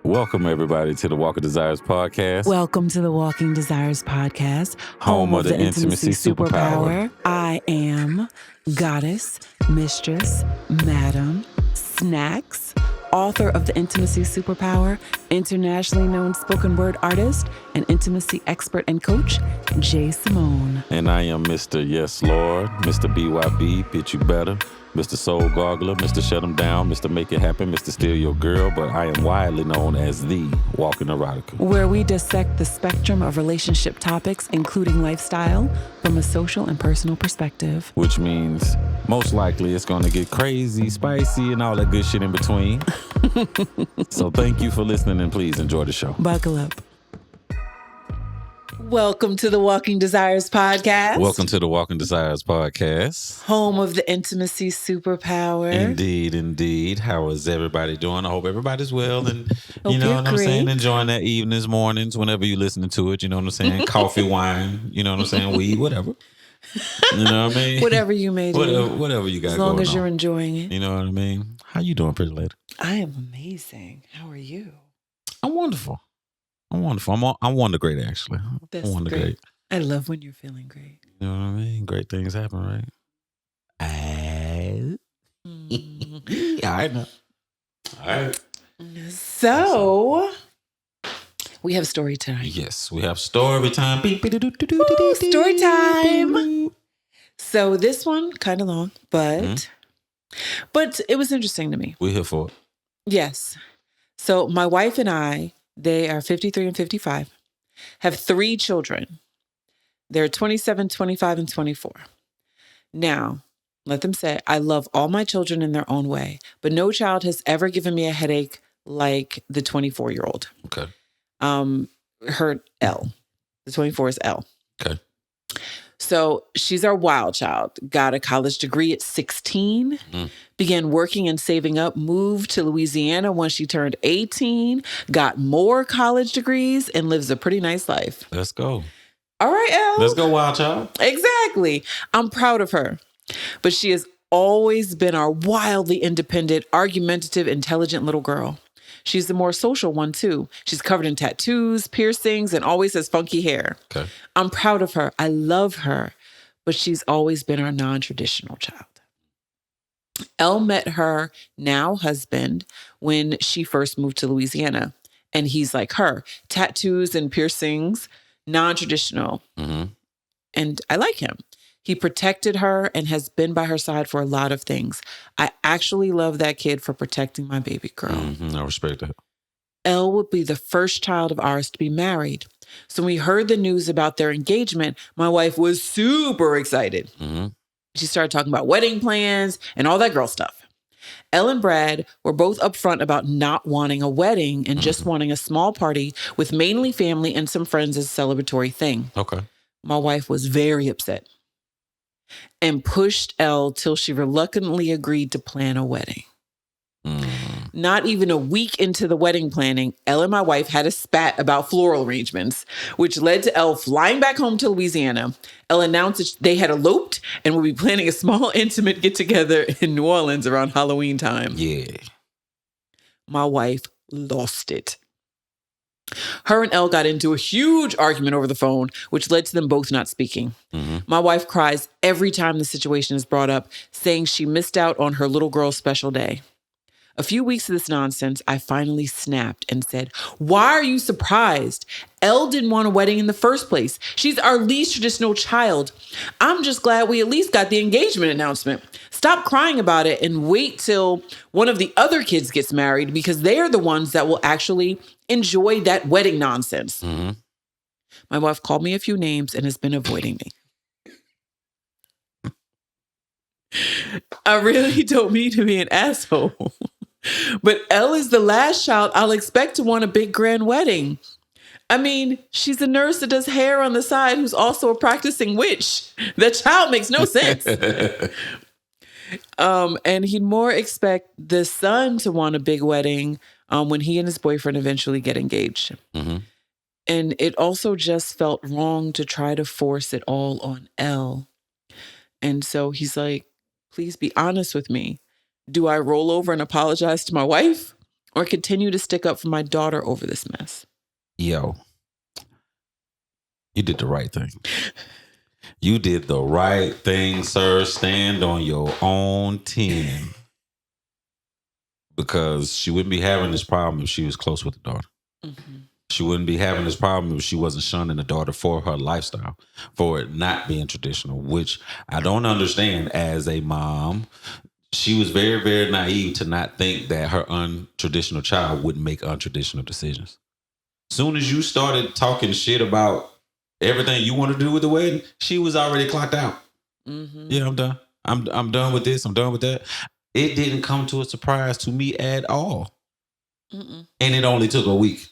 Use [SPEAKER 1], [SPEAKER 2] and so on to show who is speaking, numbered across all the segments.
[SPEAKER 1] Welcome, everybody, to the Walk of Desires podcast.
[SPEAKER 2] Welcome to the Walking Desires podcast,
[SPEAKER 1] home of the intimacy superpower.
[SPEAKER 2] I am Goddess, Mistress, Madam, Snacks, author of the Intimacy Superpower, internationally known spoken word artist, and intimacy expert and coach, J. Simone.
[SPEAKER 1] And I am Mr. Yes Lord, Mr. BYB, Bitch You Better, Mr. Soul Gargler, Mr. Shut 'Em Down, Mr. Make It Happen, Mr. Steal Your Girl, but I am widely known as the Walking Erotica.
[SPEAKER 2] Where we dissect the spectrum of relationship topics, including lifestyle, from a social and personal perspective.
[SPEAKER 1] Which means most likely it's going to get crazy, spicy, and all that good shit in between. So thank you for listening, and please enjoy the show.
[SPEAKER 2] Buckle up. Welcome to the Walking Desires podcast.
[SPEAKER 1] Welcome to the Walking Desires podcast.
[SPEAKER 2] Home of the intimacy superpower.
[SPEAKER 1] Indeed, indeed. How is everybody doing? I hope everybody's well and,
[SPEAKER 2] Hope
[SPEAKER 1] you know
[SPEAKER 2] you're
[SPEAKER 1] what I'm
[SPEAKER 2] great.
[SPEAKER 1] saying, enjoying that evenings, mornings, whenever you're listening to it, you know what I'm saying? Coffee, wine, you know what I'm saying? Weed, whatever. You know what I mean?
[SPEAKER 2] Whatever you may do.
[SPEAKER 1] Whatever you got
[SPEAKER 2] as long
[SPEAKER 1] going
[SPEAKER 2] as you're
[SPEAKER 1] on.
[SPEAKER 2] enjoying it.
[SPEAKER 1] You know what I mean? How you doing, pretty lady?
[SPEAKER 2] I am amazing. How are you?
[SPEAKER 1] I'm wonderful. I'm wonder great, actually.
[SPEAKER 2] That's
[SPEAKER 1] I'm wonder
[SPEAKER 2] great. I love when you're feeling great.
[SPEAKER 1] You know what I mean? Great things happen, right? I know. All right.
[SPEAKER 2] So, we have story time.
[SPEAKER 1] Yes, we have story time.
[SPEAKER 2] Ooh, story time. So this one, kind of long, but it was interesting to me.
[SPEAKER 1] We're here for it.
[SPEAKER 2] Yes. So my wife and I, they are 53 and 55, have 3 children. They're 27, 25, and 24. Now, let them say, I love all my children in their own way, but no child has ever given me a headache like the 24-year-old.
[SPEAKER 1] Okay.
[SPEAKER 2] Her L. The 24 is L.
[SPEAKER 1] Okay.
[SPEAKER 2] So she's our wild child. Got a college degree at 16, began working and saving up, moved to Louisiana once she turned 18, got more college degrees, and lives a pretty nice life.
[SPEAKER 1] Let's go.
[SPEAKER 2] All right, Elle.
[SPEAKER 1] Let's go, wild child.
[SPEAKER 2] Exactly. I'm proud of her. But she has always been our wildly independent, argumentative, intelligent little girl. She's the more social one, too. She's covered in tattoos, piercings, and always has funky hair.
[SPEAKER 1] Okay.
[SPEAKER 2] I'm proud of her. I love her. But she's always been our non-traditional child. Elle met her now husband when she first moved to Louisiana. And he's like her. Tattoos and piercings, non-traditional.
[SPEAKER 1] Mm-hmm.
[SPEAKER 2] And I like him. He protected her and has been by her side for a lot of things. I actually love that kid for protecting my baby girl.
[SPEAKER 1] Mm-hmm. I respect that.
[SPEAKER 2] Elle would be the first child of ours to be married. So when we heard the news about their engagement, my wife was super excited.
[SPEAKER 1] Mm-hmm.
[SPEAKER 2] She started talking about wedding plans and all that girl stuff. Elle and Brad were both upfront about not wanting a wedding and just wanting a small party with mainly family and some friends as a celebratory thing.
[SPEAKER 1] Okay.
[SPEAKER 2] My wife was very upset and pushed Elle till she reluctantly agreed to plan a wedding. Not even a week into the wedding planning, Elle and my wife had a spat about floral arrangements, which led to Elle flying back home to Louisiana. Elle announced that they had eloped and would be planning a small, intimate get-together in New Orleans around Halloween time.
[SPEAKER 1] Yeah.
[SPEAKER 2] My wife lost it. Her and Elle got into a huge argument over the phone, which led to them both not speaking.
[SPEAKER 1] Mm-hmm.
[SPEAKER 2] My wife cries every time the situation is brought up, saying she missed out on her little girl's special day. A few weeks of this nonsense, I finally snapped and said, why are you surprised? Elle didn't want a wedding in the first place. She's our least traditional child. I'm just glad we at least got the engagement announcement. Stop crying about it and wait till one of the other kids gets married because they are the ones that will actually enjoy that wedding nonsense.
[SPEAKER 1] Mm-hmm.
[SPEAKER 2] My wife called me a few names and has been avoiding me. I really don't mean to be an asshole. But Elle is the last child I'll expect to want a big grand wedding. I mean, she's a nurse that does hair on the side who's also a practicing witch. That child makes no sense. And he'd more expect the son to want a big wedding when he and his boyfriend eventually get engaged.
[SPEAKER 1] Mm-hmm.
[SPEAKER 2] And it also just felt wrong to try to force it all on Elle. And so he's like, please be honest with me. Do I roll over and apologize to my wife? or continue to stick up for my daughter over this mess?
[SPEAKER 1] Yo, you did the right thing. You did the right thing, sir. Stand on your own 10. Because she wouldn't be having this problem if she was close with the daughter. Mm-hmm. She wouldn't be having this problem if she wasn't shunning the daughter for her lifestyle, for it not being traditional, which I don't understand as a mom. She was very, very naive to not think that her untraditional child wouldn't make untraditional decisions. Soon as you started talking shit about everything you want to do with the wedding, she was already clocked out. Mm-hmm. Yeah, I'm done. I'm done with this. I'm done with that. It didn't come to a surprise to me at all. Mm-mm. And it only took a week.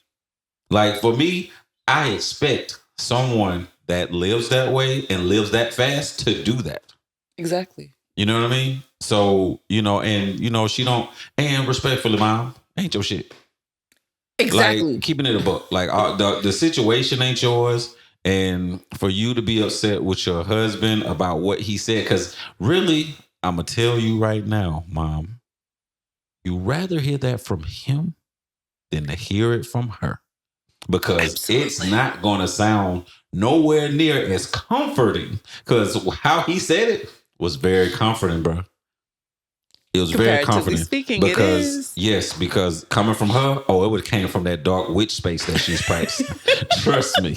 [SPEAKER 1] Like for me, I expect someone that lives that way and lives that fast to do that.
[SPEAKER 2] Exactly.
[SPEAKER 1] You know what I mean? So, she don't, and respectfully, mom, ain't your shit.
[SPEAKER 2] Exactly.
[SPEAKER 1] Like keeping it a book. Like the situation ain't yours. And for you to be upset with your husband about what he said, because really, I'm going to tell you right now, mom, you rather hear that from him than to hear it from her. Because Absolutely. It's not going to sound nowhere near as comforting. Because how he said it was very comforting, bro. It was very comforting.
[SPEAKER 2] Speaking,
[SPEAKER 1] because,
[SPEAKER 2] it is.
[SPEAKER 1] Yes, because coming from her, it would have came from that dark witch space that she's practicing. Trust me.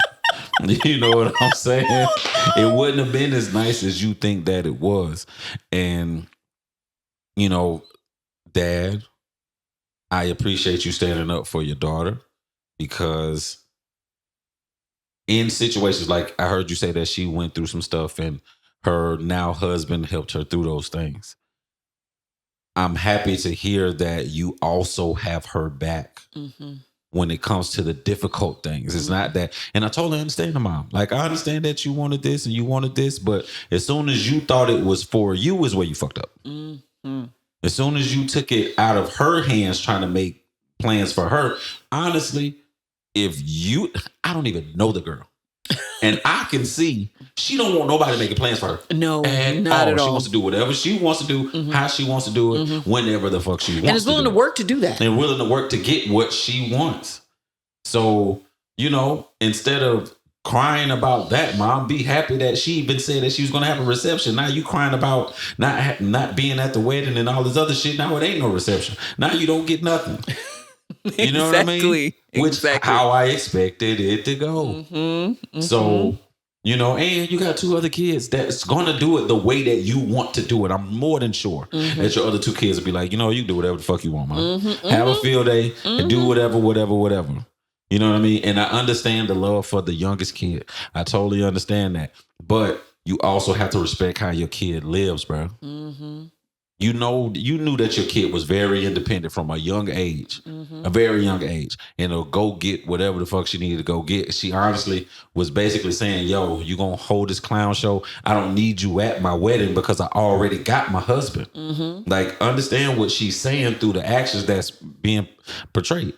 [SPEAKER 1] You know what I'm saying? It wouldn't have been as nice as you think that it was. And, Dad, I appreciate you standing up for your daughter, because in situations like I heard you say that she went through some stuff and her now husband helped her through those things. I'm happy to hear that you also have her back when it comes to the difficult things. It's not that, and I totally understand the mom. Like, I understand that you wanted this and you wanted this, but as soon as you thought it was for you is where you fucked up. As soon as you took it out of her hands trying to make plans for her, honestly, I don't even know the girl. And I can see she don't want nobody making plans for her.
[SPEAKER 2] No, not at all.
[SPEAKER 1] She wants to do whatever she wants to do, how she wants to do it, whenever the fuck she wants to do it.
[SPEAKER 2] And is willing to work to do that.
[SPEAKER 1] And willing to work to get what she wants. So, instead of crying about that, mom, be happy that she even said that she was going to have a reception. Now you crying about not being at the wedding and all this other shit. Now it ain't no reception. Now you don't get nothing. You know what I mean? Which how I expected it to go. So, and you got 2 other kids that's going to do it the way that you want to do it. I'm more than sure that your other 2 kids will be like, you do whatever the fuck you want, man. Have a field day and do whatever. You know what I mean? And I understand the love for the youngest kid. I totally understand that. But you also have to respect how your kid lives, bro. You knew that your kid was very independent from a young age, a very young age, and it'll go get whatever the fuck she needed to go get. She honestly was basically saying, yo, you gonna hold this clown show? I don't need you at my wedding because I already got my husband. Like, understand what she's saying through the actions that's being portrayed.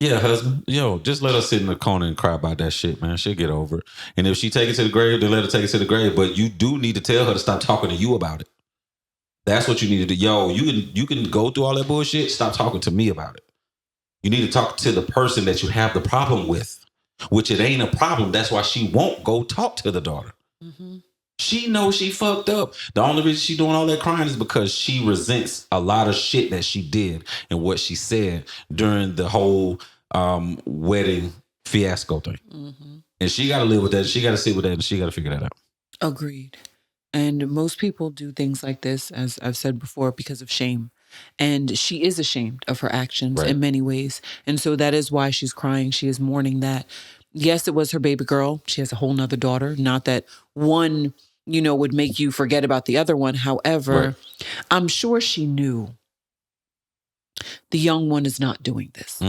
[SPEAKER 1] Yeah, husband, just let her sit in the corner and cry about that shit, man. She'll get over it. And if she take it to the grave, then let her take it to the grave. But you do need to tell her to stop talking to you about it. That's what you need to do. Yo, you can go through all that bullshit. Stop talking to me about it. You need to talk to the person that you have the problem with, which it ain't a problem. That's why she won't go talk to the daughter. She knows she fucked up. The only reason she doing all that crying is because she resents a lot of shit that she did and what she said during the whole wedding fiasco thing. And she got to live with that. She got to sit with that, and she got to figure that out.
[SPEAKER 2] Agreed. And most people do things like this, as I've said before, because of shame. And she is ashamed of her actions in many ways. And so that is why she's crying. She is mourning that. Yes, it was her baby girl. She has a whole nother daughter. Not that one, would make you forget about the other one. However, I'm sure she knew the young one is not doing this.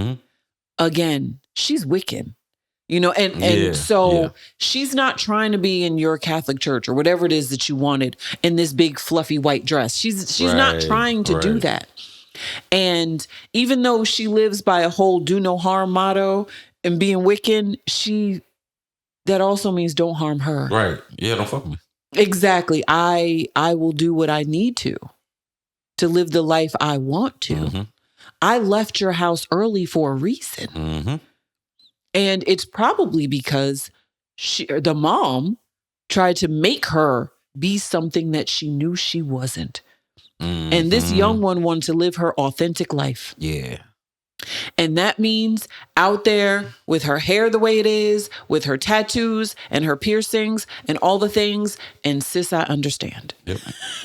[SPEAKER 2] Again, she's Wiccan. So she's not trying to be in your Catholic church or whatever it is that you wanted in this big fluffy white dress. She's not trying to do that. And even though she lives by a whole do no harm motto and being Wiccan, that also means don't harm her.
[SPEAKER 1] Right. Yeah, don't fuck with me.
[SPEAKER 2] Exactly. I will do what I need to. to live the life I want to.
[SPEAKER 1] Mm-hmm.
[SPEAKER 2] I left your house early for a reason.
[SPEAKER 1] Mm-hmm.
[SPEAKER 2] And it's probably because the mom tried to make her be something that she knew she wasn't.
[SPEAKER 1] Mm-hmm.
[SPEAKER 2] And this young one wanted to live her authentic life.
[SPEAKER 1] Yeah.
[SPEAKER 2] And that means out there with her hair the way it is, with her tattoos and her piercings and all the things. And sis, I understand.
[SPEAKER 1] Yep.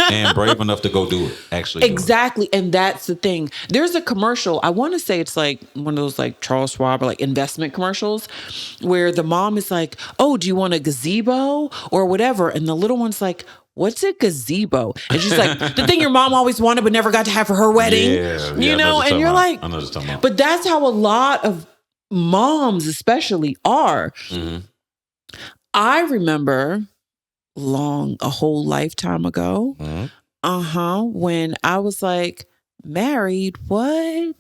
[SPEAKER 1] And brave enough to go do it. Actually,
[SPEAKER 2] exactly. And that's the thing. There's a commercial. I want to say it's like one of those like Charles Schwab or like investment commercials where the mom is like, oh, do you want a gazebo or whatever? And the little one's like, what's a gazebo? And she's like, the thing your mom always wanted but never got to have for her wedding. You know, and you're like,
[SPEAKER 1] I know what you're talking about.
[SPEAKER 2] But that's how a lot of moms especially are.
[SPEAKER 1] Mm-hmm.
[SPEAKER 2] I remember a whole lifetime ago, when I was like, married, what?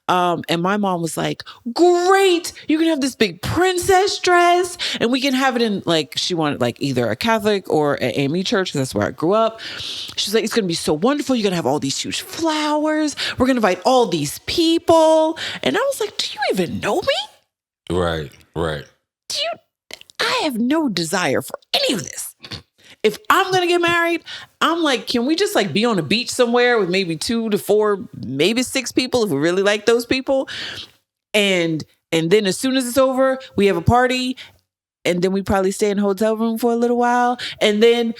[SPEAKER 2] And my mom was like, great, you can have this big princess dress and we can have it in like, she wanted like either a Catholic or an AME church because that's where I grew up. She's like, it's going to be so wonderful. You're going to have all these huge flowers. We're going to invite all these people. And I was like, do you even know me?
[SPEAKER 1] Right.
[SPEAKER 2] I have no desire for any of this. If I'm going to get married, I'm like, can we just like be on a beach somewhere with maybe 2 to 4, maybe 6 people if we really like those people? And then as soon as it's over, we have a party and then we probably stay in a hotel room for a little while. And then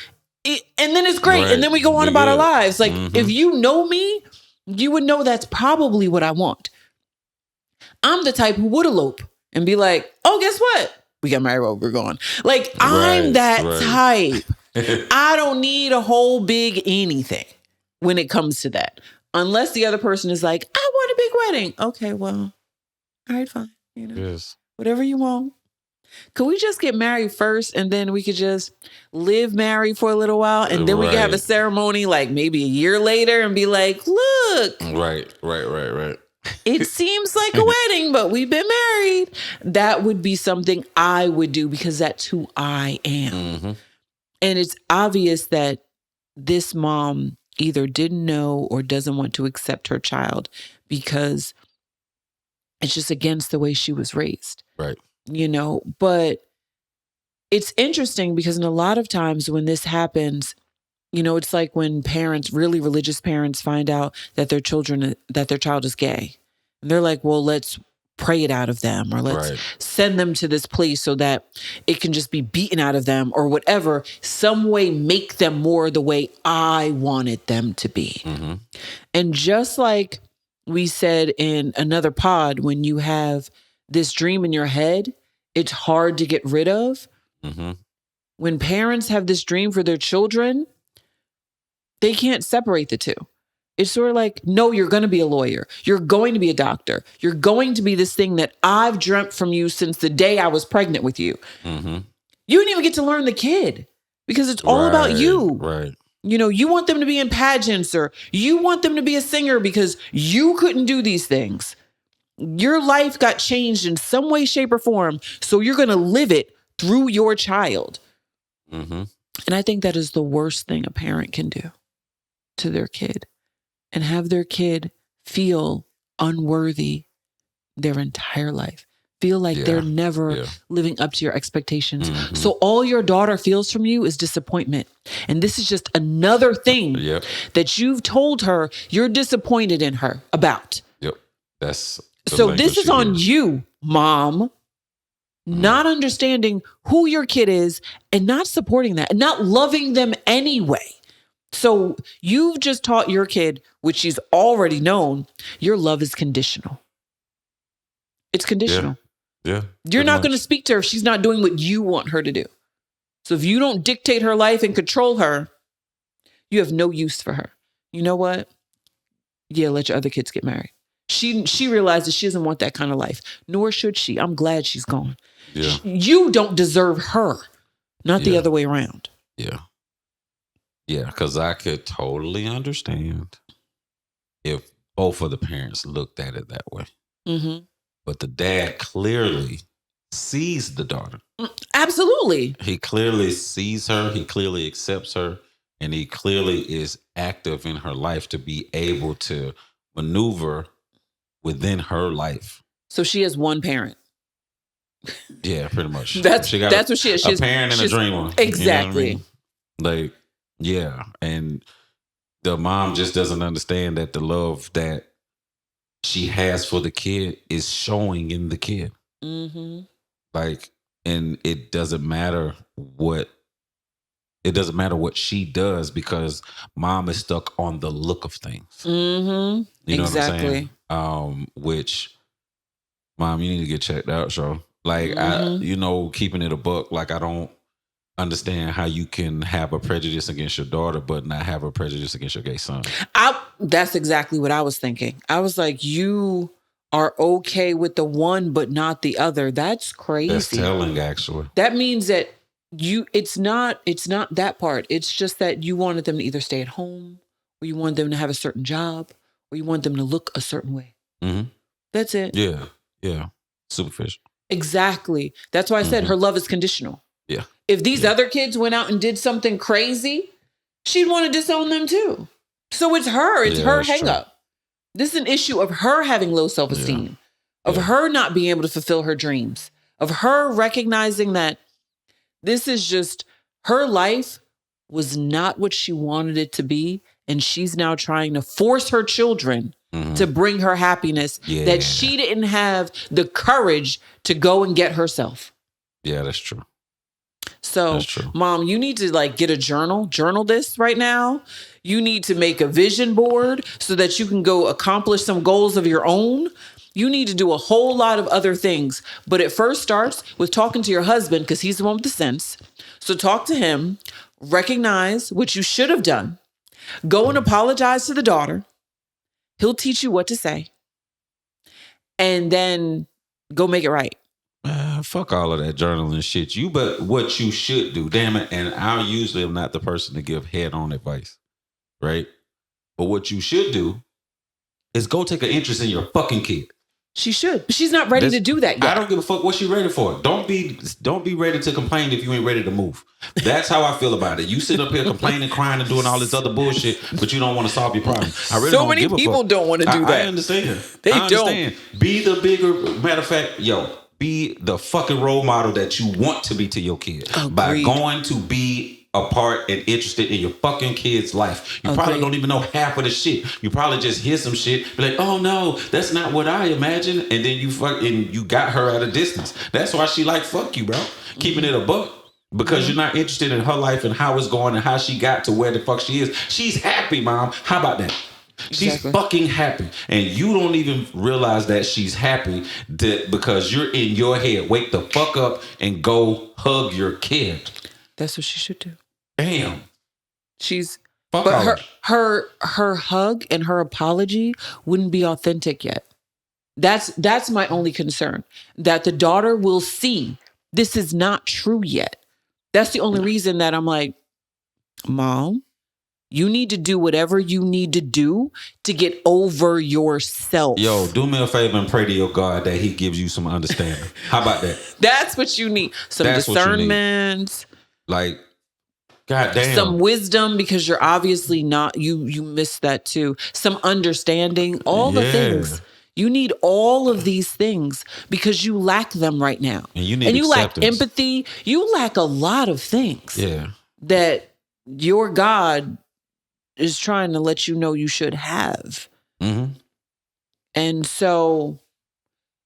[SPEAKER 2] it's great.
[SPEAKER 1] Right.
[SPEAKER 2] And then we go on about our lives. Like if you know me, you would know that's probably what I want. I'm the type who would elope and be like, oh, guess what? We got married while we're gone. Like I'm that type. I don't need a whole big anything when it comes to that. Unless the other person is like, I want a big wedding. Okay, well, all right, fine. You know, whatever you want. Could we just get married first and then we could just live married for a little while and then we could have a ceremony like maybe a year later and be like, look.
[SPEAKER 1] Right.
[SPEAKER 2] It seems like a wedding, but we've been married. That would be something I would do because that's who I am. Mm-hmm. And it's obvious that this mom either didn't know or doesn't want to accept her child because it's just against the way she was raised.
[SPEAKER 1] Right.
[SPEAKER 2] You know, but it's interesting because in a lot of times when this happens, you know, it's like when parents, really religious parents, find out that their child is gay. And they're like, well, let's pray it out of them or let's send them to this place so that it can just be beaten out of them or whatever, some way make them more the way I wanted them to be. Mm-hmm. And just like we said in another pod, when you have this dream in your head, it's hard to get rid of. Mm-hmm. When parents have this dream for their children, they can't separate the two. It's sort of like, no, you're going to be a lawyer. You're going to be a doctor. You're going to be this thing that I've dreamt from you since the day I was pregnant with you. Mm-hmm. You didn't even get to learn the kid because it's all about you.
[SPEAKER 1] Right.
[SPEAKER 2] You know, you want them to be in pageants or you want them to be a singer because you couldn't do these things. Your life got changed in some way, shape, or form. So you're going to live it through your child. Mm-hmm. And I think that is the worst thing a parent can do to their kid. And have their kid feel unworthy their entire life. Feel like they're never living up to your expectations. Mm-hmm. So all your daughter feels from you is disappointment. And this is just another thing that you've told her you're disappointed in her about.
[SPEAKER 1] Yep. That's
[SPEAKER 2] so this is on you, mom, not understanding who your kid is and not supporting that and not loving them anyway. So you've just taught your kid, which she's already known, your love is conditional. It's conditional.
[SPEAKER 1] Yeah.
[SPEAKER 2] You're not going to speak to her if she's not doing what you want her to do. So if you don't dictate her life and control her, you have no use for her. You know what? Yeah, let your other kids get married. She realizes she doesn't want that kind of life, nor should she. I'm glad she's gone. Yeah. You don't deserve her, not the other way around.
[SPEAKER 1] Yeah. Yeah, because I could totally understand if both of the parents looked at it that way. Mm-hmm. But the dad clearly sees the daughter.
[SPEAKER 2] Absolutely.
[SPEAKER 1] He clearly sees her. He clearly accepts her. And he clearly is active in her life to be able to maneuver within her life.
[SPEAKER 2] So she has one parent.
[SPEAKER 1] Yeah, pretty much.
[SPEAKER 2] That's what she is.
[SPEAKER 1] A parent and a dreamer.
[SPEAKER 2] Exactly.
[SPEAKER 1] You know what I mean? Like, yeah. And the mom just doesn't understand that the love that she has for the kid is showing in the kid.
[SPEAKER 2] Mm-hmm.
[SPEAKER 1] Like, and it doesn't matter what she does because mom is stuck on the look of things.
[SPEAKER 2] Mm-hmm.
[SPEAKER 1] You know
[SPEAKER 2] exactly.
[SPEAKER 1] what I'm saying? Which, mom, you need to get checked out, so. Like, keeping it a buck, like, I don't understand how you can have a prejudice against your daughter, but not have a prejudice against your gay son.
[SPEAKER 2] That's exactly what I was thinking. I was like, you are okay with the one, but not the other. That's crazy.
[SPEAKER 1] That's telling, actually.
[SPEAKER 2] That means that it's not that part. It's just that you wanted them to either stay at home, or you wanted them to have a certain job, or you want them to look a certain way.
[SPEAKER 1] Mm-hmm.
[SPEAKER 2] That's it.
[SPEAKER 1] Yeah. Superficial.
[SPEAKER 2] Exactly. That's why I said her love is conditional.
[SPEAKER 1] Yeah.
[SPEAKER 2] If these other kids went out and did something crazy, she'd want to disown them too. So it's her. It's her hang up. This is an issue of her having low self-esteem, of her not being able to fulfill her dreams, of her recognizing that this is just her life was not what she wanted it to be. And she's now trying to force her children to bring her happiness that she didn't have the courage to go and get herself.
[SPEAKER 1] Yeah, that's true.
[SPEAKER 2] So, Mom, you need to get a journal this right now. You need to make a vision board so that you can go accomplish some goals of your own. You need to do a whole lot of other things. But it first starts with talking to your husband because he's the one with the sense. So talk to him, recognize what you should have done. Go and apologize to the daughter. He'll teach you what to say. And then go make it right.
[SPEAKER 1] Fuck all of that journaling shit. But what you should do, damn it. And I usually am not the person to give head-on advice, right? But what you should do is go take an interest in your fucking kid.
[SPEAKER 2] She should, but she's not ready to do that yet.
[SPEAKER 1] I don't give a fuck what she's ready for. Don't be ready to complain if you ain't ready to move. That's how I feel about it. You sit up here complaining, crying, and doing all this other bullshit, but you don't want to solve your problem. I really
[SPEAKER 2] so many people don't want to do that.
[SPEAKER 1] I understand.
[SPEAKER 2] They
[SPEAKER 1] don't. Be the bigger, matter of fact,
[SPEAKER 2] be
[SPEAKER 1] the fucking role model that you want to be to your kid. By going to be a part and interested in your fucking kid's life. You probably don't even know half of the shit. You probably just hear some shit, be like, oh no, that's not what I imagined. And then you got her at a distance. That's why she fuck you, bro. Keeping it a buck. Because you're not interested in her life and how it's going and how she got to where the fuck she is. She's happy, Mom. How about that? She's fucking happy. And you don't even realize that she's happy because you're in your head. Wake the fuck up and go hug your kid.
[SPEAKER 2] That's what she should do.
[SPEAKER 1] Damn.
[SPEAKER 2] But her hug and her apology wouldn't be authentic yet. That's my only concern. That the daughter will see this is not true yet. That's the only reason that I'm like, Mom, you need to do whatever you need to do to get over yourself.
[SPEAKER 1] Yo, do me a favor and pray to your God that he gives you some understanding. How about that?
[SPEAKER 2] That's what you need. Some discernment.
[SPEAKER 1] God damn.
[SPEAKER 2] Some wisdom, because you're obviously not, you missed that too. Some understanding, all the things. You need all of these things because you lack them right now.
[SPEAKER 1] And you
[SPEAKER 2] lack empathy. You lack a lot of things.
[SPEAKER 1] Yeah.
[SPEAKER 2] That your God is trying to let you know you should have.
[SPEAKER 1] Mm-hmm.
[SPEAKER 2] And so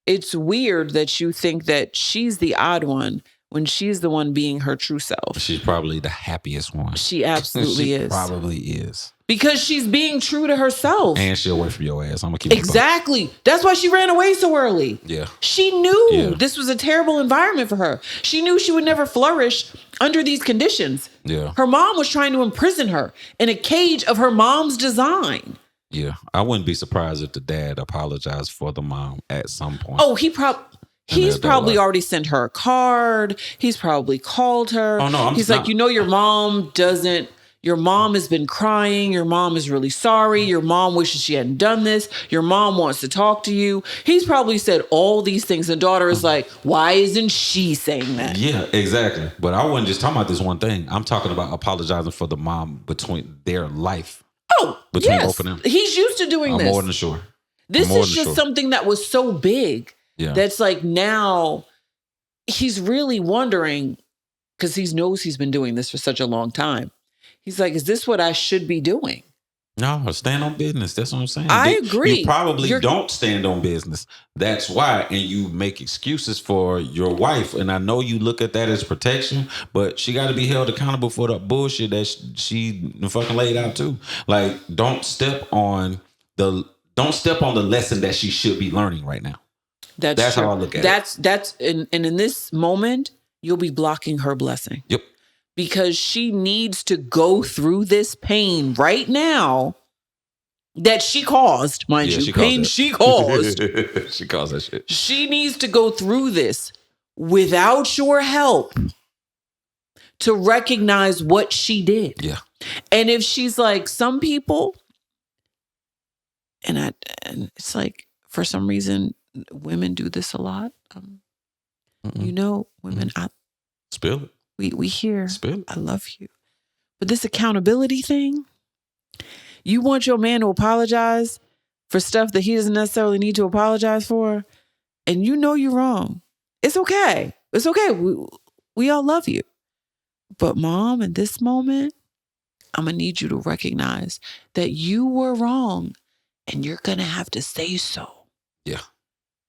[SPEAKER 2] it's weird that you think that she's the odd one when she's the one being her true self.
[SPEAKER 1] She's probably the happiest one.
[SPEAKER 2] She absolutely is.
[SPEAKER 1] Probably is.
[SPEAKER 2] Because she's being true to herself.
[SPEAKER 1] And she'll wait for your ass. I'm going to keep
[SPEAKER 2] Exactly. That's why she ran away so early.
[SPEAKER 1] Yeah.
[SPEAKER 2] She knew this was a terrible environment for her. She knew she would never flourish under these conditions.
[SPEAKER 1] Yeah.
[SPEAKER 2] Her mom was trying to imprison her in a cage of her mom's design.
[SPEAKER 1] Yeah. I wouldn't be surprised if the dad apologized for the mom at some point.
[SPEAKER 2] Oh, he's probably already sent her a card. He's probably called her.
[SPEAKER 1] Oh, no.
[SPEAKER 2] He's like, your mom doesn't, Your mom has been crying. Your mom is really sorry. Your mom wishes she hadn't done this. Your mom wants to talk to you. He's probably said all these things. The daughter is like, why isn't she saying that?
[SPEAKER 1] Yeah, exactly. But I wasn't just talking about this one thing. I'm talking about apologizing for the mom between their life.
[SPEAKER 2] Oh,
[SPEAKER 1] between
[SPEAKER 2] yes.
[SPEAKER 1] both of them.
[SPEAKER 2] He's used to doing this.
[SPEAKER 1] I'm more than sure.
[SPEAKER 2] This is just something that was so big that's like now he's really wondering because he knows he's been doing this for such a long time. He's like, is this what I should be doing?
[SPEAKER 1] No, stand on business. That's what I'm saying.
[SPEAKER 2] I agree.
[SPEAKER 1] You probably don't stand on business. That's why. And you make excuses for your wife. And I know you look at that as protection, but she got to be held accountable for the bullshit that she fucking laid out too. Like, don't step on the lesson that she should be learning right now. That's how I look at it.
[SPEAKER 2] And in this moment, you'll be blocking her blessing.
[SPEAKER 1] Yep.
[SPEAKER 2] Because she needs to go through this pain right now that she caused, mind you. Pain she caused.
[SPEAKER 1] She caused that shit.
[SPEAKER 2] She needs to go through this without your help to recognize what she did.
[SPEAKER 1] Yeah.
[SPEAKER 2] And if she's like, some people, and it's like, for some reason, women do this a lot. Women,
[SPEAKER 1] Spill it.
[SPEAKER 2] We hear,
[SPEAKER 1] Spill.
[SPEAKER 2] I love you. But this accountability thing, you want your man to apologize for stuff that he doesn't necessarily need to apologize for, and you know you're wrong. It's okay. It's okay. We all love you. But mom, in this moment, I'm going to need you to recognize that you were wrong, and you're going to have to say so.
[SPEAKER 1] Yeah.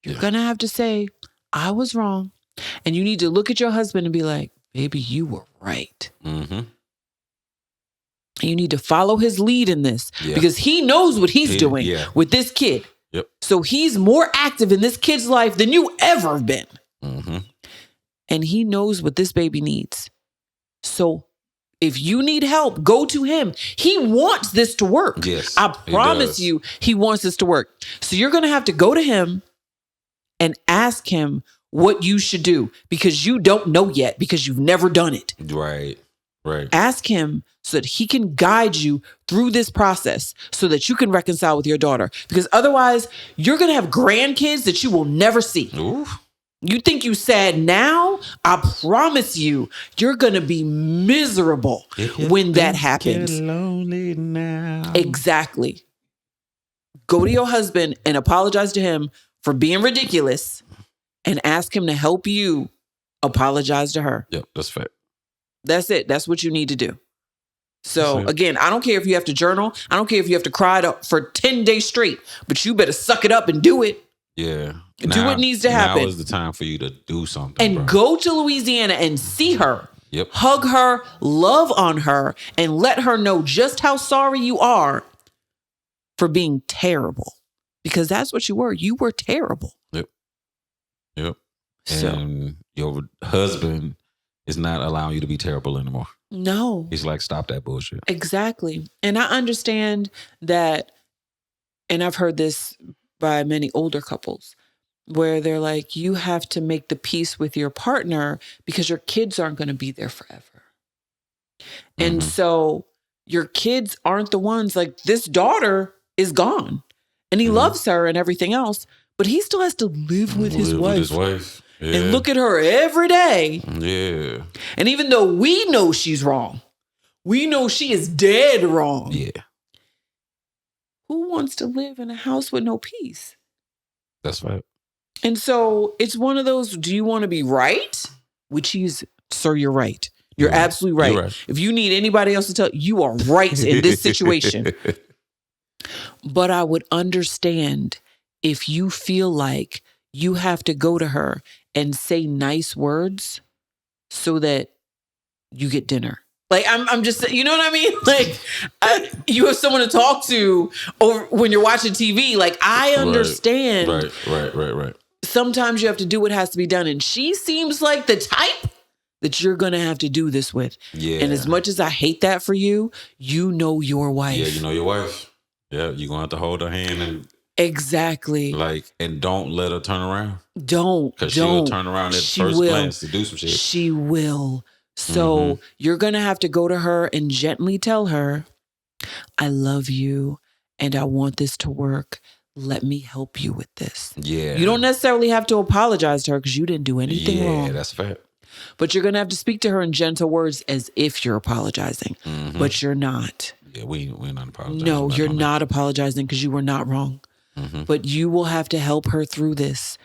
[SPEAKER 2] You're going to have to say, I was wrong. And you need to look at your husband and be like, baby, you were right.
[SPEAKER 1] Mm-hmm.
[SPEAKER 2] You need to follow his lead in this because he knows what he's doing with this kid.
[SPEAKER 1] Yep.
[SPEAKER 2] So he's more active in this kid's life than you ever have been.
[SPEAKER 1] Mm-hmm.
[SPEAKER 2] And he knows what this baby needs. So if you need help, go to him. He wants this to work.
[SPEAKER 1] Yes,
[SPEAKER 2] I promise you, he wants this to work. So you're going to have to go to him and ask him what you should do because you don't know yet because you've never done it.
[SPEAKER 1] Right.
[SPEAKER 2] Ask him so that he can guide you through this process so that you can reconcile with your daughter. Because otherwise, you're going to have grandkids that you will never see.
[SPEAKER 1] Ooh.
[SPEAKER 2] You think you sad now? I promise you, you're going to be miserable when that happens.
[SPEAKER 1] Lonely now.
[SPEAKER 2] Exactly. Go to your husband and apologize to him for being ridiculous and ask him to help you apologize to her.
[SPEAKER 1] Yep, that's fact.
[SPEAKER 2] That's it. That's what you need to do. So again, I don't care if you have to journal. I don't care if you have to cry for 10 days straight, but you better suck it up and do it.
[SPEAKER 1] Yeah.
[SPEAKER 2] Do what needs to happen.
[SPEAKER 1] Now is the time for you to do something.
[SPEAKER 2] And go to Louisiana and see her.
[SPEAKER 1] Yep.
[SPEAKER 2] Hug her, love on her, and let her know just how sorry you are for being terrible. Because that's what you were. You were terrible.
[SPEAKER 1] Yep. And your husband is not allowing you to be terrible anymore.
[SPEAKER 2] No.
[SPEAKER 1] He's like, stop that bullshit.
[SPEAKER 2] Exactly. And I understand that, and I've heard this by many older couples, where they're like, you have to make the peace with your partner because your kids aren't going to be there forever. And so your kids aren't the ones, like this daughter is gone and he loves her and everything else, but he still has to live with his wife.
[SPEAKER 1] Yeah.
[SPEAKER 2] And look at her every day.
[SPEAKER 1] Yeah.
[SPEAKER 2] And even though we know she's wrong, we know she is dead wrong.
[SPEAKER 1] Yeah.
[SPEAKER 2] Who wants to live in a house with no peace?
[SPEAKER 1] That's right.
[SPEAKER 2] And so it's one of those, do you want to be right? Which is, sir, you're right. You're absolutely right.
[SPEAKER 1] You're right.
[SPEAKER 2] If you need anybody else to tell you are right in this situation. But I would understand if you feel like you have to go to her and say nice words so that you get dinner. Like, I'm just, you know what I mean? Like, you have someone to talk to over when you're watching TV. Like, I understand.
[SPEAKER 1] Right.
[SPEAKER 2] Sometimes you have to do what has to be done. And she seems like the type that you're going to have to do this with.
[SPEAKER 1] Yeah.
[SPEAKER 2] And as much as I hate that for you, you know your wife.
[SPEAKER 1] Yeah, you know your wife. Yeah, you're going to have to hold her hand and
[SPEAKER 2] exactly.
[SPEAKER 1] Like, and don't let her turn around.
[SPEAKER 2] Don't.
[SPEAKER 1] Because she'll turn around at first glance to do some shit.
[SPEAKER 2] She will So you're going to have to go to her and gently tell her, I love you and I want this to work. Let me help you with this.
[SPEAKER 1] Yeah.
[SPEAKER 2] You don't necessarily have to apologize to her because you didn't do anything wrong.
[SPEAKER 1] Yeah, that's fair.
[SPEAKER 2] But you're going to have to speak to her in gentle words as if you're apologizing. But you're not.
[SPEAKER 1] Yeah, we're not apologizing.
[SPEAKER 2] No, you're not apologizing because you were not wrong. But you will have to help her through this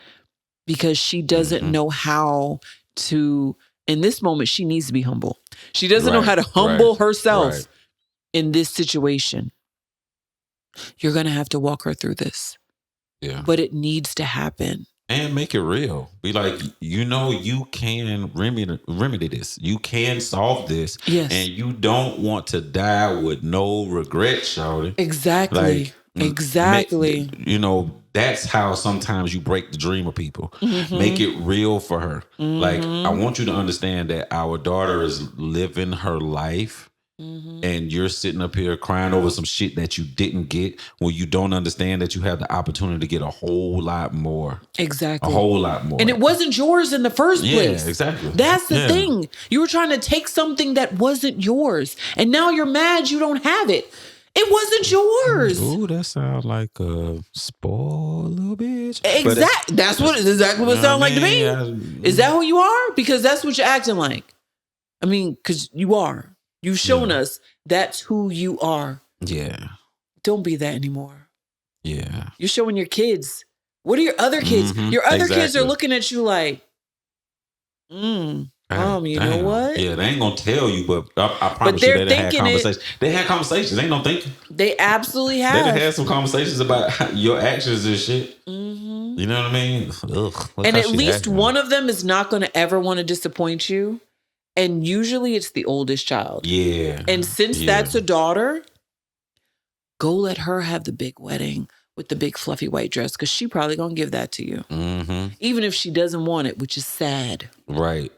[SPEAKER 2] because she doesn't know how to, in this moment, she needs to be humble. She doesn't know how to humble herself in this situation. You're going to have to walk her through this.
[SPEAKER 1] Yeah.
[SPEAKER 2] But it needs to happen.
[SPEAKER 1] And make it real. Be like, you can remedy this. You can solve this.
[SPEAKER 2] Yes.
[SPEAKER 1] And you don't want to die with no regret, shawty.
[SPEAKER 2] Exactly. Exactly.
[SPEAKER 1] That's how sometimes you break the dream of people. Make it real for her. Like, I want you to understand that our daughter is living her life. And you're sitting up here crying over some shit that you didn't get when you don't understand that you have the opportunity to get a whole lot more.
[SPEAKER 2] Exactly.
[SPEAKER 1] A whole lot more.
[SPEAKER 2] And it wasn't yours in the first place.
[SPEAKER 1] Yeah, exactly.
[SPEAKER 2] That's the thing. You were trying to take something that wasn't yours. And now you're mad you don't have it. It wasn't yours.
[SPEAKER 1] Ooh, that sounds like a spoiled little bitch.
[SPEAKER 2] Exactly. That's exactly what it sounds like to me. Is that who you are? Because that's what you're acting like. I mean, because you are. You've shown us that's who you are.
[SPEAKER 1] Yeah.
[SPEAKER 2] Don't be that anymore.
[SPEAKER 1] Yeah.
[SPEAKER 2] You're showing your kids. What are your other kids? Your other kids are looking at you like, Mom, you know what?
[SPEAKER 1] Yeah, they ain't gonna tell you, but I promise you they had conversations. They had conversations. They ain't no thinking.
[SPEAKER 2] They absolutely have.
[SPEAKER 1] They had some conversations about your actions and shit. You know what I mean? Ugh,
[SPEAKER 2] and at least one of them is not going to ever want to disappoint you. And usually it's the oldest child.
[SPEAKER 1] Yeah.
[SPEAKER 2] And since that's a daughter, go let her have the big wedding with the big fluffy white dress because she probably going to give that to you. Even if she doesn't want it, which is sad.
[SPEAKER 1] Right.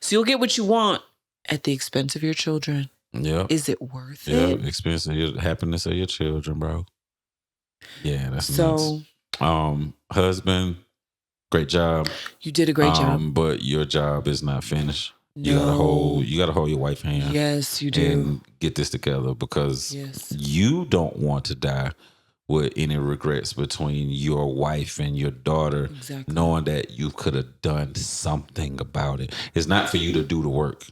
[SPEAKER 2] So you'll get what you want at the expense of your children.
[SPEAKER 1] Yeah.
[SPEAKER 2] Is it worth it?
[SPEAKER 1] Yeah, expense of your happiness of your children, bro. Yeah, that's
[SPEAKER 2] so
[SPEAKER 1] nuts. Husband, great job.
[SPEAKER 2] You did a great job.
[SPEAKER 1] But your job is not finished.
[SPEAKER 2] No.
[SPEAKER 1] You gotta hold your wife's hand.
[SPEAKER 2] Yes, you do.
[SPEAKER 1] And get this together because you don't want to die with any regrets between your wife and your daughter, knowing that you could have done something about it. It's not for you to do the work.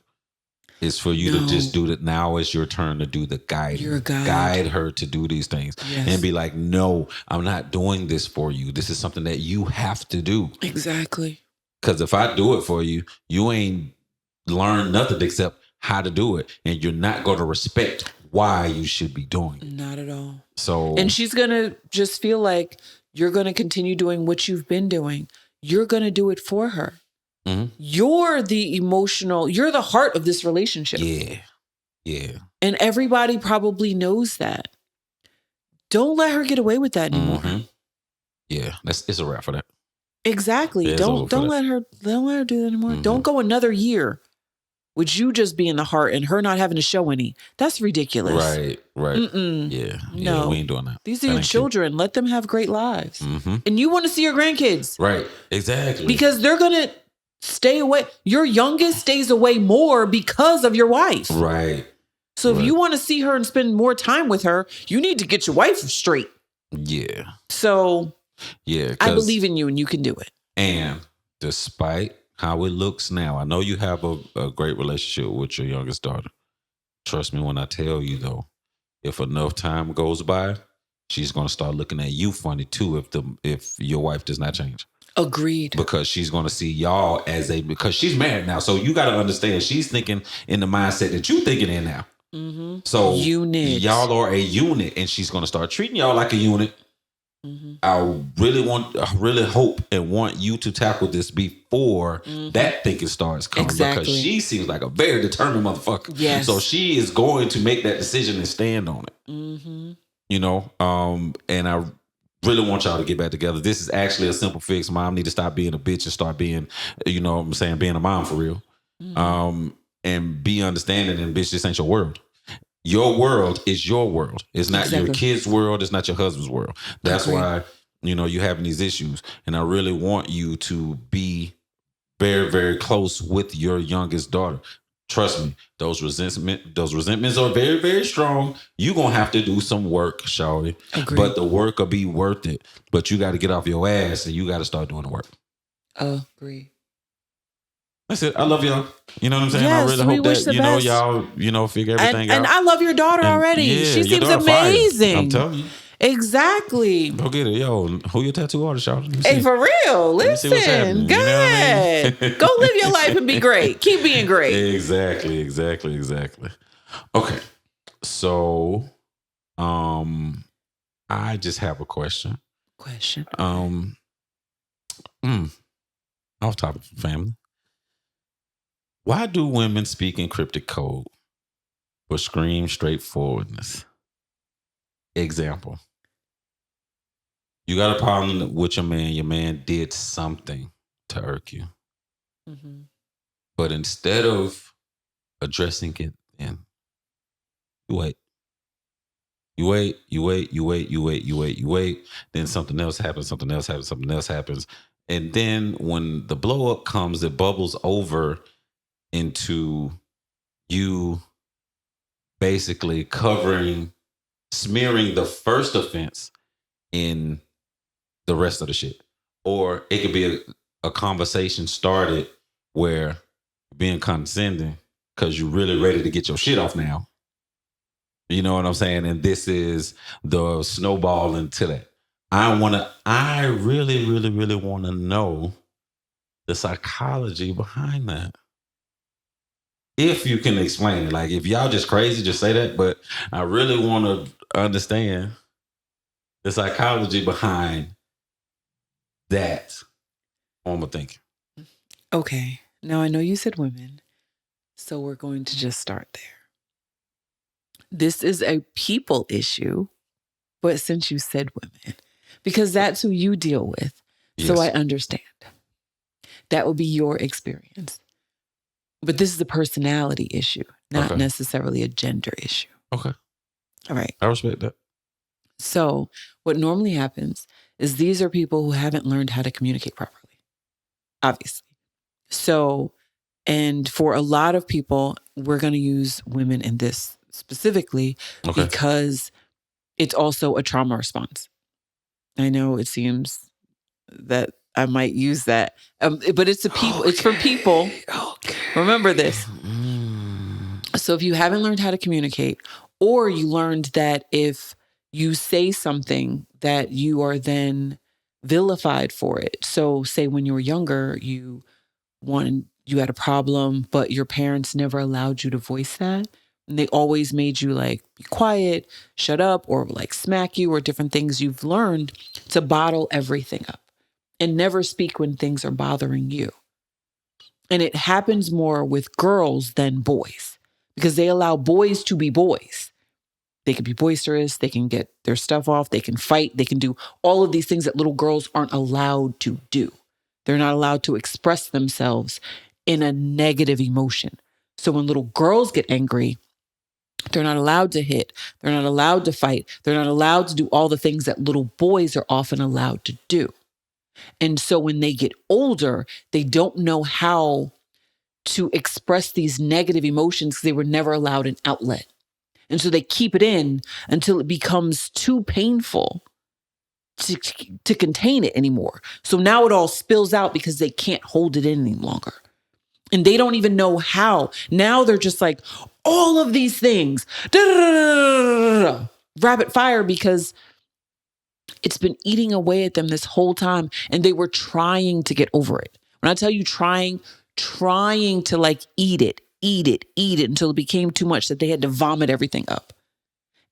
[SPEAKER 1] It's for you to just do it. Now it's your turn to do the guide.
[SPEAKER 2] You're a guide.
[SPEAKER 1] Guide her to do these things. And be like, no, I'm not doing this for you. This is something that you have to do.
[SPEAKER 2] Exactly.
[SPEAKER 1] Because if I do it for you, you ain't learn nothing except how to do it. And you're not going to respect why you should be doing it.
[SPEAKER 2] Not at all.
[SPEAKER 1] So,
[SPEAKER 2] and she's going to just feel like you're going to continue doing what you've been doing. You're going to do it for her. You're you're the heart of this relationship.
[SPEAKER 1] Yeah.
[SPEAKER 2] And everybody probably knows that. Don't let her get away with that anymore.
[SPEAKER 1] Yeah, it's a wrap for that.
[SPEAKER 2] Exactly. Yeah, don't let her do that anymore. Don't go another year with you just being the heart and her not having to show any. That's ridiculous.
[SPEAKER 1] Right. Yeah.
[SPEAKER 2] No,
[SPEAKER 1] we ain't doing that.
[SPEAKER 2] These are your children. Let them have great lives. And you want to see your grandkids.
[SPEAKER 1] Right. Exactly.
[SPEAKER 2] Because they're going to stay away. Your youngest stays away more because of your wife.
[SPEAKER 1] Right.
[SPEAKER 2] So if you want to see her and spend more time with her, you need to get your wife straight.
[SPEAKER 1] Yeah.
[SPEAKER 2] So
[SPEAKER 1] yeah,
[SPEAKER 2] I believe in you and you can do it.
[SPEAKER 1] And despite how it looks now, I know you have a great relationship with your youngest daughter. Trust me when I tell you, though, if enough time goes by, she's going to start looking at you funny, too, if your wife does not change.
[SPEAKER 2] Agreed.
[SPEAKER 1] Because she's going to see y'all because she's married now. So you got to understand, she's thinking in the mindset that you thinking in now. So y'all are a unit, and she's going to start treating y'all like a unit. I really hope and want you to tackle this before that thinking starts coming. Because she seems like a very determined motherfucker.
[SPEAKER 2] Yes.
[SPEAKER 1] So she is going to make that decision and stand on it. And I really want y'all to get back together. This is actually a simple fix. Mom need to stop being a bitch and start being, being a mom for real. And be understanding, and bitch, this ain't your world. Your world is your world. It's not your kid's world. It's not your husband's world. That's why, you're having these issues. And I really want you to be very, very close with your youngest daughter. Trust me, those resentments are very, very strong. You're gonna have to do some work, shawty.
[SPEAKER 2] Agreed.
[SPEAKER 1] But the work will be worth it. But you got to get off your ass and you got to start doing the work.
[SPEAKER 2] Agree.
[SPEAKER 1] That's it. I love y'all. You know what I'm saying?
[SPEAKER 2] Yes,
[SPEAKER 1] I really
[SPEAKER 2] we
[SPEAKER 1] hope
[SPEAKER 2] wish
[SPEAKER 1] that,
[SPEAKER 2] the
[SPEAKER 1] you know,
[SPEAKER 2] best.
[SPEAKER 1] y'all, figure everything out.
[SPEAKER 2] And I love your daughter already.
[SPEAKER 1] Yeah,
[SPEAKER 2] She
[SPEAKER 1] your
[SPEAKER 2] seems
[SPEAKER 1] daughter fire.
[SPEAKER 2] amazing.
[SPEAKER 1] I'm telling you.
[SPEAKER 2] Exactly.
[SPEAKER 1] Go get it. Yo, who your tattoo artist, y'all?
[SPEAKER 2] Hey, for real. Listen. Go
[SPEAKER 1] You know
[SPEAKER 2] ahead.
[SPEAKER 1] what I mean?
[SPEAKER 2] Go live your life and be great. Keep being great.
[SPEAKER 1] Exactly. Okay. So, I just have a question. Off topic, family. Why do women speak in cryptic code but scream straightforwardness? Example. You got a problem with your man. Your man did something to irk you. Mm-hmm. But instead of addressing it, then you wait. You wait. Then something else happens. And then when the blow up comes, it bubbles over into you basically smearing the first offense in the rest of the shit. Or it could be a conversation started where being condescending because you're really ready to get your shit off now. You know what I'm saying? And this is the snowball into that. I really, really, really want to know the psychology behind that. If you can explain it. Like, if y'all just crazy, just say that. But I really want to understand the psychology behind that form of thinking.
[SPEAKER 2] Okay. Now, I know you said women, so we're going to just start there. This is a people issue, but since you said women, because that's who you deal with, so I understand. That would be your experience. But this is a personality issue, not necessarily a gender issue.
[SPEAKER 1] Okay.
[SPEAKER 2] All right.
[SPEAKER 1] I respect that.
[SPEAKER 2] So what normally happens is these are people who haven't learned how to communicate properly, obviously. So, and for a lot of people, we're going to use women in this specifically because it's also a trauma response. I know it seems that I might use that, but it's it's for people. Okay. Remember this. So if you haven't learned how to communicate, or you learned that if you say something that you are then vilified for it. So say when you were younger, you had a problem, but your parents never allowed you to voice that. And they always made you like, be quiet, shut up, or like smack you, or different things you've learned to bottle everything up and never speak when things are bothering you. And it happens more with girls than boys because they allow boys to be boys. They can be boisterous. They can get their stuff off. They can fight. They can do all of these things that little girls aren't allowed to do. They're not allowed to express themselves in a negative emotion. So when little girls get angry, they're not allowed to hit. They're not allowed to fight. They're not allowed to do all the things that little boys are often allowed to do. And so when they get older, they don't know how to express these negative emotions because they were never allowed an outlet. And so they keep it in until it becomes too painful to contain it anymore. So now it all spills out because they can't hold it in any longer. And they don't even know how. Now they're just like, all of these things, rapid fire, because it's been eating away at them this whole time. And they were trying to get over it. When I tell you trying to like eat it until it became too much that they had to vomit everything up.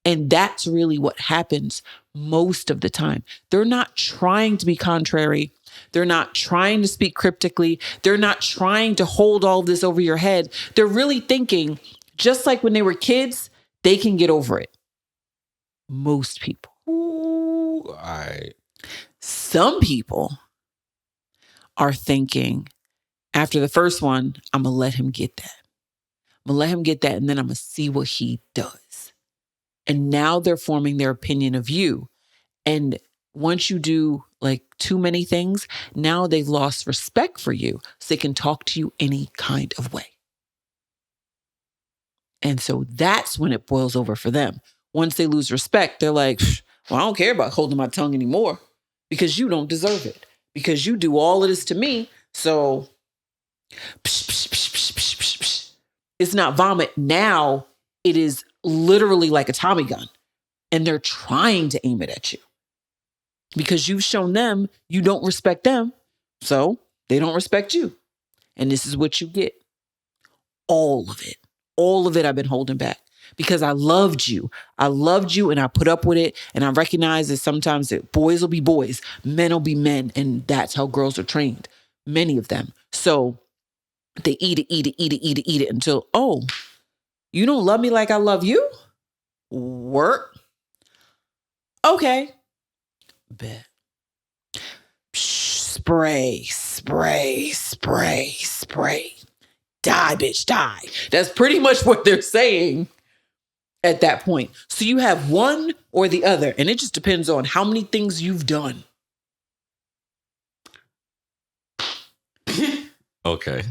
[SPEAKER 2] And that's really what happens most of the time. They're not trying to be contrary. They're not trying to speak cryptically. They're not trying to hold all of this over your head. They're really thinking, just like when they were kids, they can get over it. Most people.
[SPEAKER 1] Ooh,
[SPEAKER 2] Some people are thinking, after the first one, I'm going to let him get that. I'm going to let him get that, and then I'm going to see what he does. And now they're forming their opinion of you. And once you do like too many things, now they've lost respect for you. So they can talk to you any kind of way. And so that's when it boils over for them. Once they lose respect, they're like, well, I don't care about holding my tongue anymore because you don't deserve it. Because you do all of this to me. So it's not vomit. Now it is literally like a Tommy gun. And they're trying to aim it at you. Because you've shown them you don't respect them. So they don't respect you. And this is what you get. All of it. All of it I've been holding back. Because I loved you. I loved you and I put up with it. And I recognize that sometimes that boys will be boys. Men will be men. And that's how girls are trained. Many of them. So they eat it until, oh, you don't love me like I love you? Work. Okay. Bet. Spray. Die, bitch, die. That's pretty much what they're saying at that point. So you have one or the other, and it just depends on how many things you've done.
[SPEAKER 1] Okay.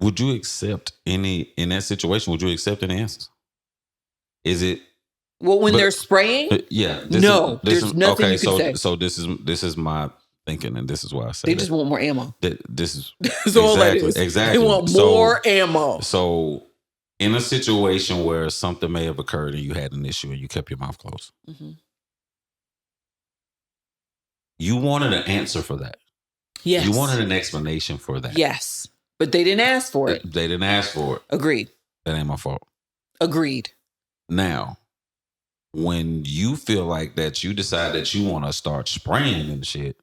[SPEAKER 1] Would you accept any in that situation? Would you accept any answers? Is it
[SPEAKER 2] when they're spraying?
[SPEAKER 1] Yeah.
[SPEAKER 2] There's nothing
[SPEAKER 1] okay,
[SPEAKER 2] you can say.
[SPEAKER 1] So this is my thinking, and this is why I say
[SPEAKER 2] they just want more ammo.
[SPEAKER 1] This is
[SPEAKER 2] That's all that is.
[SPEAKER 1] Exactly.
[SPEAKER 2] They want more ammo.
[SPEAKER 1] So in a situation where something may have occurred and you had an issue and you kept your mouth closed, you wanted an answer for that.
[SPEAKER 2] Yes.
[SPEAKER 1] You wanted an explanation for that.
[SPEAKER 2] Yes. But they didn't ask for it.
[SPEAKER 1] They didn't ask for it.
[SPEAKER 2] Agreed.
[SPEAKER 1] That ain't my fault.
[SPEAKER 2] Agreed.
[SPEAKER 1] Now, when you feel like that, you decide that you want to start spraying and shit.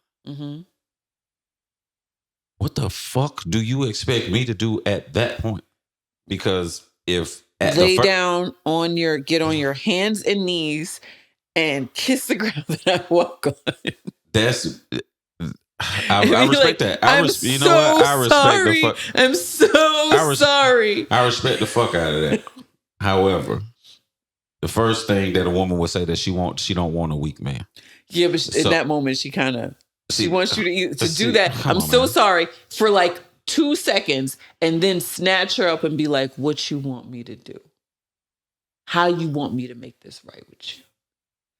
[SPEAKER 1] What the fuck do you expect me to do at that point? Because if
[SPEAKER 2] get on your hands and knees and kiss the ground that I walk on.
[SPEAKER 1] That's I respect that. I respect the fuck.
[SPEAKER 2] I'm so sorry.
[SPEAKER 1] I respect the fuck out of that. However, the first thing that a woman would say that she don't want a weak man.
[SPEAKER 2] Yeah, but in that moment, she kind of she wants you to do that. I'm so sorry for like 2 seconds, and then snatch her up and be like, "What you want me to do? How you want me to make this right with you?"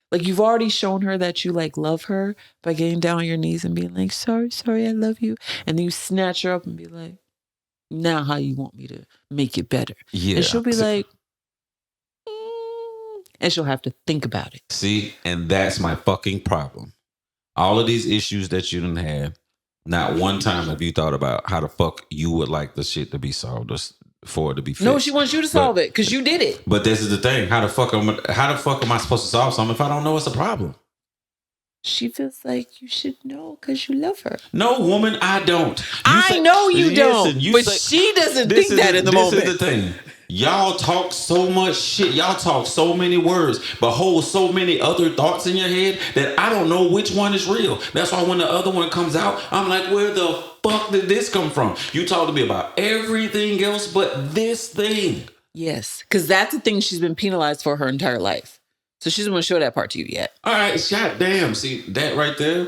[SPEAKER 2] Like you've already shown her that you like love her by getting down on your knees and being like, sorry, I love you. And then you snatch her up and be like, now how you want me to make it better?
[SPEAKER 1] Yeah.
[SPEAKER 2] And she'll be like, and she'll have to think about it.
[SPEAKER 1] See, and that's my fucking problem. All of these issues that you done had, not one time have you thought about how the fuck you would like the shit to be solved or for it to be fixed.
[SPEAKER 2] No, she wants you to solve it because you did it.
[SPEAKER 1] But this is the thing. How the fuck am I supposed to solve something if I don't know it's a problem?
[SPEAKER 2] She feels like you should know because you love her.
[SPEAKER 1] No, woman, I don't.
[SPEAKER 2] I know you don't. But she doesn't think that in the moment.
[SPEAKER 1] This is the thing. Y'all talk so much shit. Y'all talk so many words, but hold so many other thoughts in your head that I don't know which one is real. That's why when the other one comes out, I'm like, where the fuck did this come from? You talk to me about everything else but this thing.
[SPEAKER 2] Yes, because that's the thing she's been penalized for her entire life. So she doesn't want to show that part to you yet.
[SPEAKER 1] All right, goddamn. See that right there?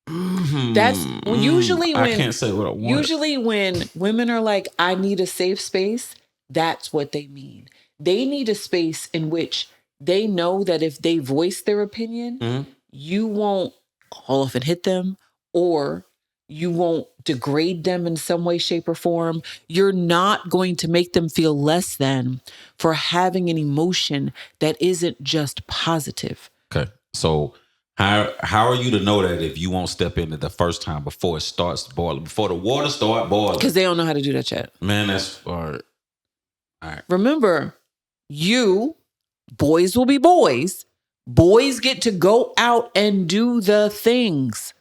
[SPEAKER 2] That's usually when
[SPEAKER 1] I can't say what I want.
[SPEAKER 2] Usually when women are like, I need a safe space, that's what they mean. They need a space in which they know that if they voice their opinion, you won't call off and hit them, or you won't degrade them in some way, shape, or form. You're not going to make them feel less than for having an emotion that isn't just positive.
[SPEAKER 1] Okay. So how are you to know that if you won't step in it the first time before it starts boiling, before the water starts boiling?
[SPEAKER 2] Because they don't know how to do that yet.
[SPEAKER 1] Man, that's all right.
[SPEAKER 2] Remember, boys will be boys. Boys get to go out and do the things.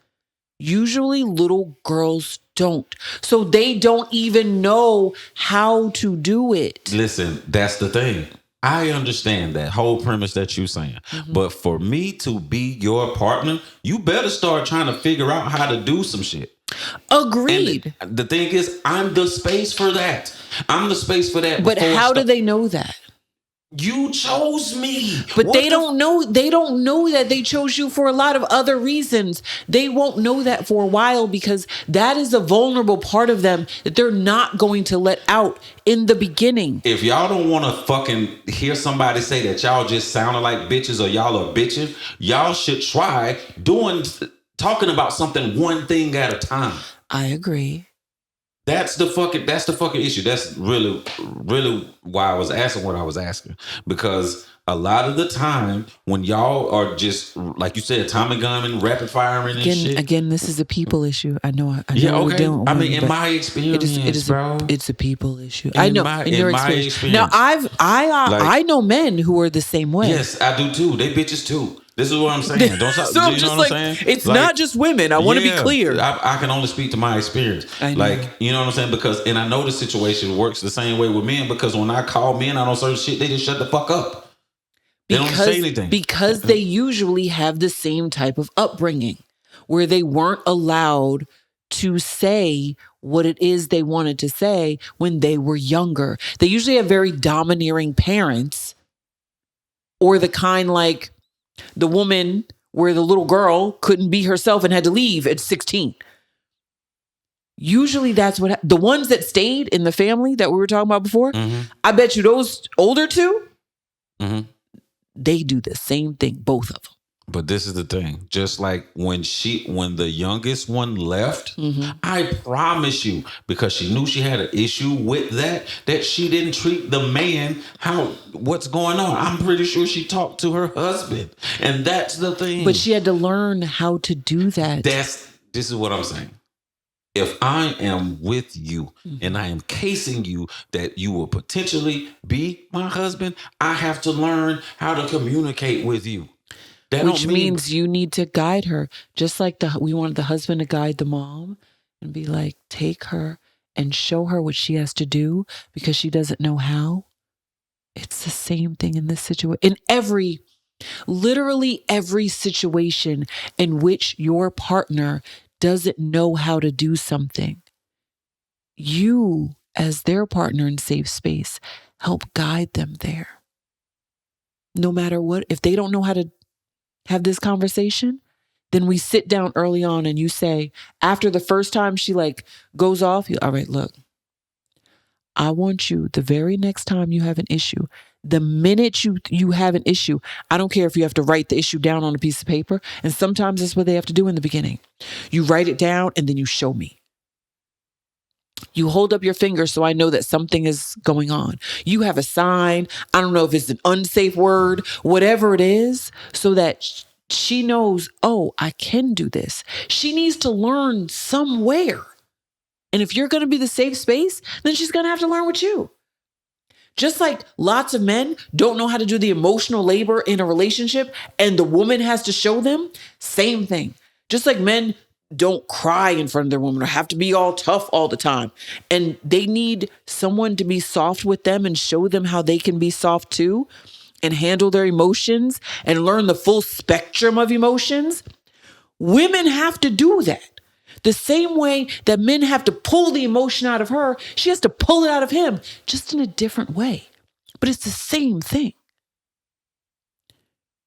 [SPEAKER 2] Usually little girls don't. So they don't even know how to do it.
[SPEAKER 1] Listen, that's the thing. I understand that whole premise that you're saying. But for me to be your partner, you better start trying to figure out how to do some shit.
[SPEAKER 2] Agreed.
[SPEAKER 1] And the thing is, I'm the space for that. I'm the space for that.
[SPEAKER 2] But how do they know that?
[SPEAKER 1] You chose me.
[SPEAKER 2] But they don't know that they chose you for a lot of other reasons. They won't know that for a while because that is a vulnerable part of them that they're not going to let out in the beginning.
[SPEAKER 1] If y'all don't want to fucking hear somebody say that y'all just sounded like bitches or y'all are bitches, y'all should try talking about something one thing at a time.
[SPEAKER 2] I agree.
[SPEAKER 1] That's the fucking issue. That's really why I was asking what I was asking. Because a lot of the time when y'all are just, like you said, Tommy gunning, rapid firing and shit.
[SPEAKER 2] Again, this is a people issue. I know what we're dealing with.
[SPEAKER 1] I mean, in my experience, bro.
[SPEAKER 2] It's a people issue.
[SPEAKER 1] In your experience.
[SPEAKER 2] Now, I know men who are the same way.
[SPEAKER 1] Yes, I do too. They bitches too. This is what I'm saying. Don't stop.
[SPEAKER 2] So
[SPEAKER 1] you know what I'm saying?
[SPEAKER 2] It's not just women. I want to be clear.
[SPEAKER 1] I can only speak to my experience.
[SPEAKER 2] I know.
[SPEAKER 1] Like, you know what I'm saying? And I know the situation works the same way with men because when I call men out on certain shit, they just shut the fuck up. They don't say anything.
[SPEAKER 2] Because they usually have the same type of upbringing where they weren't allowed to say what it is they wanted to say when they were younger. They usually have very domineering parents, or the kind like the woman where the little girl couldn't be herself and had to leave at 16. Usually that's what the ones that stayed in the family that we were talking about before. Mm-hmm. I bet you those older two, they do the same thing, both of them.
[SPEAKER 1] But this is the thing. Just like when the youngest one left, I promise you, because she knew she had an issue with that she didn't treat the man what's going on. I'm pretty sure she talked to her husband. And that's the thing.
[SPEAKER 2] But she had to learn how to do that.
[SPEAKER 1] This is what I'm saying. If I am with you and I am casing you that you will potentially be my husband, I have to learn how to communicate with you.
[SPEAKER 2] Which means you need to guide her. Just like we wanted the husband to guide the mom and be like, take her and show her what she has to do because she doesn't know how. It's the same thing in this situation. In literally every situation in which your partner doesn't know how to do something, you, as their partner in safe space, help guide them there. No matter what, if they don't know how to have this conversation, then we sit down early on and you say, after the first time she goes off, all right, look, I want you the very next time you have an issue, the minute you have an issue, I don't care if you have to write the issue down on a piece of paper. And sometimes that's what they have to do in the beginning. You write it down and then you show me. You hold up your finger so I know that something is going on. You have a sign. I don't know if it's an unsafe word, whatever it is, so that she knows, oh, I can do this. She needs to learn somewhere. And if you're going to be the safe space, then she's going to have to learn with you. Just like lots of men don't know how to do the emotional labor in a relationship and the woman has to show them, same thing. Just like men don't cry in front of their woman or have to be all tough all the time. And they need someone to be soft with them and show them how they can be soft too and handle their emotions and learn the full spectrum of emotions. Women have to do that. The same way that men have to pull the emotion out of her, she has to pull it out of him, just in a different way. But it's the same thing.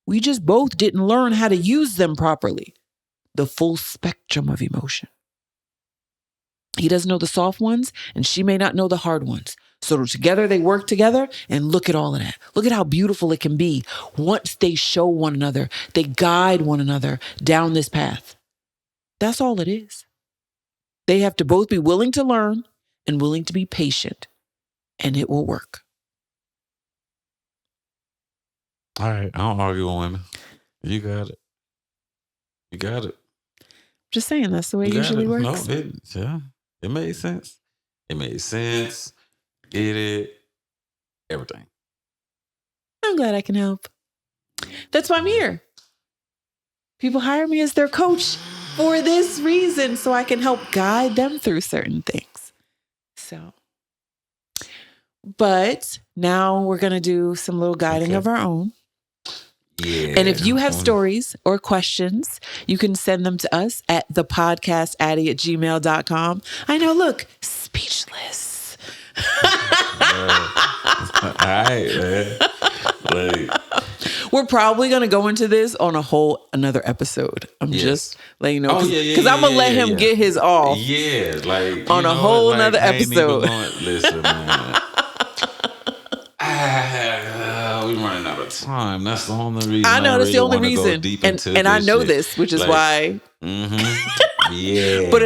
[SPEAKER 2] We just both didn't learn how to use them properly. The full spectrum of emotion. He doesn't know the soft ones, and she may not know the hard ones. So together they work together, and look at all of that. Look at how beautiful it can be once they show one another, they guide one another down this path. That's all it is. They have to both be willing to learn and willing to be patient, and it will work.
[SPEAKER 1] All right, I don't argue with women. You got it. You got it.
[SPEAKER 2] Just saying, that's the way it usually works.
[SPEAKER 1] No, it made sense. It made sense. Get it. Everything.
[SPEAKER 2] I'm glad I can help. That's why I'm here. People hire me as their coach for this reason, so I can help guide them through certain things. But now we're going to do some little guiding of our own.
[SPEAKER 1] Yeah.
[SPEAKER 2] And if you have stories or questions, you can send them to us at thepodcastaddy@gmail.com. I know, look, speechless.
[SPEAKER 1] All right, man. Like,
[SPEAKER 2] we're probably gonna go into this on another episode. I'm just letting you know. Because I'm gonna let him get his off.
[SPEAKER 1] Yeah, like
[SPEAKER 2] on a whole nother episode.
[SPEAKER 1] Listen, man. We're running out of time. That's the only reason.
[SPEAKER 2] I know that's the only reason. And I know
[SPEAKER 1] shit.
[SPEAKER 2] this, which is why.
[SPEAKER 1] Yeah.
[SPEAKER 2] But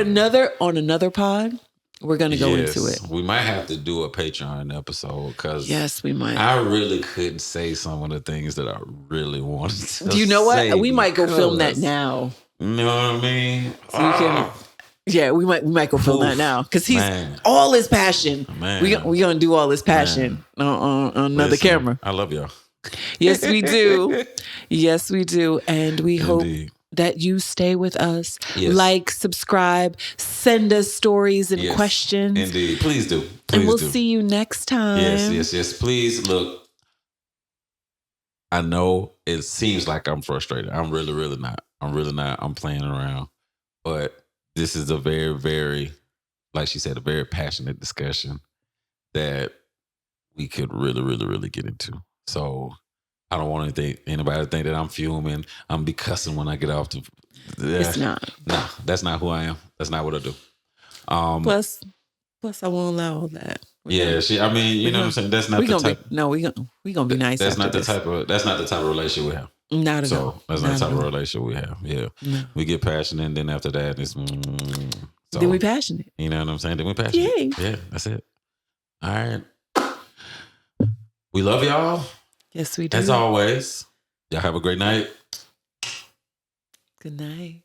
[SPEAKER 2] on another pod, we're gonna go into it.
[SPEAKER 1] We might have to do a Patreon episode because
[SPEAKER 2] we might.
[SPEAKER 1] I really couldn't say some of the things that I really wanted to.
[SPEAKER 2] Do you know what? We might go film that now.
[SPEAKER 1] You know what I mean?
[SPEAKER 2] So you can. Yeah, we might go film that now because he's all his passion. We gonna do all his passion on another camera.
[SPEAKER 1] I love y'all.
[SPEAKER 2] Yes, we do. Yes, we do, and we hope that you stay with us. Yes. Like, subscribe, send us stories and questions.
[SPEAKER 1] Indeed, please do.
[SPEAKER 2] And we'll see you next time.
[SPEAKER 1] Yes. Please look. I know it seems like I'm frustrated. I'm really not. I'm playing around, but. This is a very, very, like she said, a very passionate discussion that we could really get into. So I don't want anybody to think that I'm fuming. I'm be cussing when I get off the.
[SPEAKER 2] It's not.
[SPEAKER 1] No, that's not who I am. That's not what I do.
[SPEAKER 2] Plus, I won't allow all that.
[SPEAKER 1] You know what I'm saying. That's not the type.
[SPEAKER 2] We gonna be nice.
[SPEAKER 1] That's not the type of relationship we have.
[SPEAKER 2] Not at all.
[SPEAKER 1] So that's not the type of relationship we have. Yeah. No. We get passionate, and then after that, it's so,
[SPEAKER 2] then we passionate.
[SPEAKER 1] You know what I'm saying? Then we passionate.
[SPEAKER 2] Yay.
[SPEAKER 1] Yeah, that's it. All right. We love y'all.
[SPEAKER 2] Yes, we do.
[SPEAKER 1] As always. Y'all have a great night.
[SPEAKER 2] Good night.